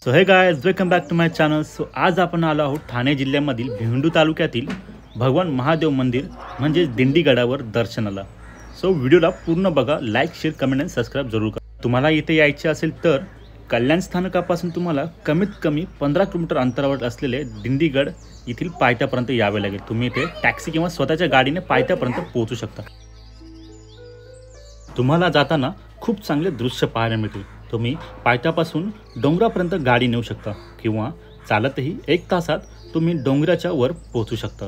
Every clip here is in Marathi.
So hey guys, welcome back to my channel. So आज आपण आलो आहोत ठाणे जिल्ह्यामधील भेंडू तालुक्यातील भगवान महादेव मंदिर म्हणजे दिंडीगडावर दर्शनाला। सो व्हिडिओला पूर्ण बघा, लाईक शेअर कमेंट आणि सबस्क्राइब जरूर करा। तुम्हाला इथे यायचे असेल तर कल्याण स्थानकापासून तुम्हाला कमीत कमी 15 किलोमीटर अंतरावर असलेले दिंडीगड येथील पायथ्यापर्यंत यावे लागेल। तुम्ही इथे टॅक्सी किंवा स्वतःच्या गाडीने पायथ्यापर्यंत पोहोचू शकता। तुम्हाला जाताना खूप चांगले दृश्य पाहायला मिळतील। तुम्ही पायथ्यापासून डोंगरापर्यंत गाडी नेऊ शकता किंवा चालतही 1 तासात तुम्ही डोंगराच्या वर पोहोचू शकता।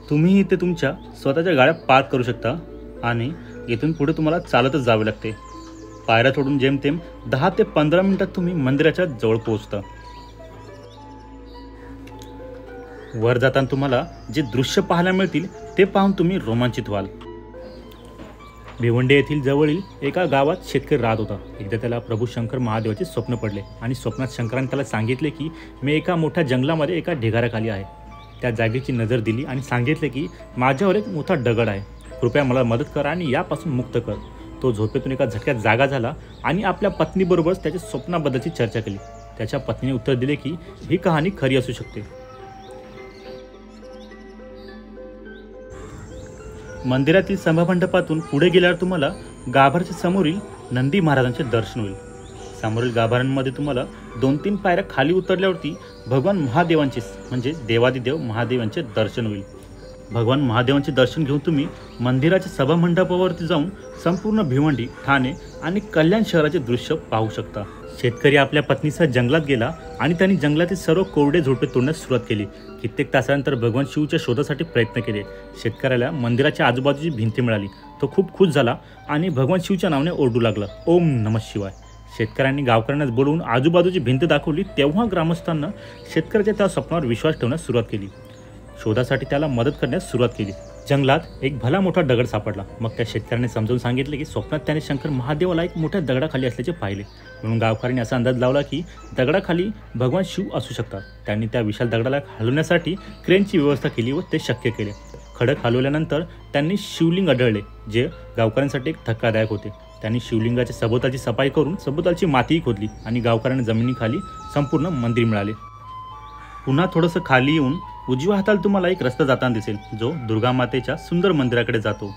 तुम्ही इथे तुमच्या स्वतःच्या गाड्या पार्क करू शकता आणि इथून पुढे तुम्हाला चालतच जावे लागते। पायऱ्या चढून जेमतेम 10 ते 15 मिनिटात तुम्ही मंदिराच्या जवळ पोहोचता। वर जाताना तुम्हाला जे दृश्य पाहायला मिळतील ते पाहून तुम्ही रोमांचित व्हाल। भिवंडी येथील जवळील एका गावात शेतकरी राहत होता। एकदा त्याला प्रभू शंकर महादेवाचे स्वप्न पडले आणि स्वप्नात शंकराने त्याला सांगितले की मी एका मोठ्या जंगलामध्ये एका ढिगाऱ्याखाली आहे। त्या जागेची नजर दिली आणि सांगितले की माझ्यावर एक मोठा दगड आहे, कृपया मला मदत करा आणि यापासून मुक्त कर। तो झोपेतून एका झटक्यात जागा झाला आणि आपल्या पत्नीबरोबरच त्याच्या स्वप्नाबद्दलची चर्चा केली। त्याच्या पत्नीने उत्तर दिले की ही कहाणी खरी असू शकते। मंदिरातील सभामंडपातून पुढे गेल्यावर तुम्हाला गाभाऱ्याच्या समोरील नंदी महाराजांचे दर्शन होईल। समोरील गाभाऱ्यांमध्ये तुम्हाला 2-3 पायऱ्या खाली उतरल्यावरती भगवान महादेवांचे म्हणजे देवादिदेव महादेवांचे दर्शन होईल। भगवान महादेवांचे दर्शन घेऊन तुम्ही मंदिराच्या सभामंडपावरती जाऊन संपूर्ण भिवंडी, ठाणे आणि कल्याण शहराचे दृश्य पाहू शकता। शेतकरी आपल्या पत्नीसह जंगलात गेला आणि त्यांनी जंगलातील सर्व कोरडे झोपे तोडण्यास सुरुवात केली। कित्येक तासानंतर भगवान शिवच्या शोधासाठी प्रयत्न केले। शेतकऱ्याला मंदिराच्या आजूबाजूची भिंती मिळाली। तो खूप खुश झाला आणि भगवान शिवच्या नावाने ओरडू लागला, ओम नमः शिवाय। शेतकऱ्यांनी गावकऱ्यांना बोलवून आजूबाजूची भिंत दाखवली। तेव्हा ग्रामस्थांना शेतकऱ्याच्या त्या स्वप्नावर विश्वास ठेवण्यास सुरुवात केली। शोधासाठी त्याला मदत करण्यास सुरुवात केली। जंगलात एक भला मोठा दगड सापडला। मग त्या शेतकऱ्याने समजावून सांगितले की स्वप्नात त्याने शंकर महादेवाला एक मोठ्या दगडाखाली असल्याचे पाहिले। म्हणून गावकऱ्यांनी असा अंदाज लावला की दगडाखाली भगवान शिव असू शकतात। त्यांनी त्या विशाल दगडाला हलवण्यासाठी क्रेनची व्यवस्था केली व ते शक्य केले। खडक हलवल्यानंतर त्यांनी शिवलिंग आढळले, जे गावकऱ्यांसाठी एक धक्कादायक होते। त्यांनी शिवलिंगाच्या सभोवतालची सफाई करून सभोवतालची मातीही खोदली आणि गावकऱ्यांना जमिनीखाली संपूर्ण मंदिर मिळाले। पुन्हा थोडंसं खाली येऊन उजव्या हाताला तुम्हाला एक रस्ता जाताना दिसेल, जो दुर्गा मातेच्या सुंदर मंदिराकडे जातो।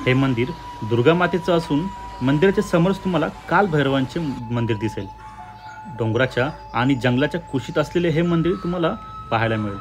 हे मंदिर दुर्गा मातेचं असून मंदिराच्या समोरच तुम्हाला कालभैरवांचे मंदिर दिसेल। डोंगराच्या आणि जंगलाच्या कुशीत असलेले हे मंदिर तुम्हाला पाहायला मिळेल।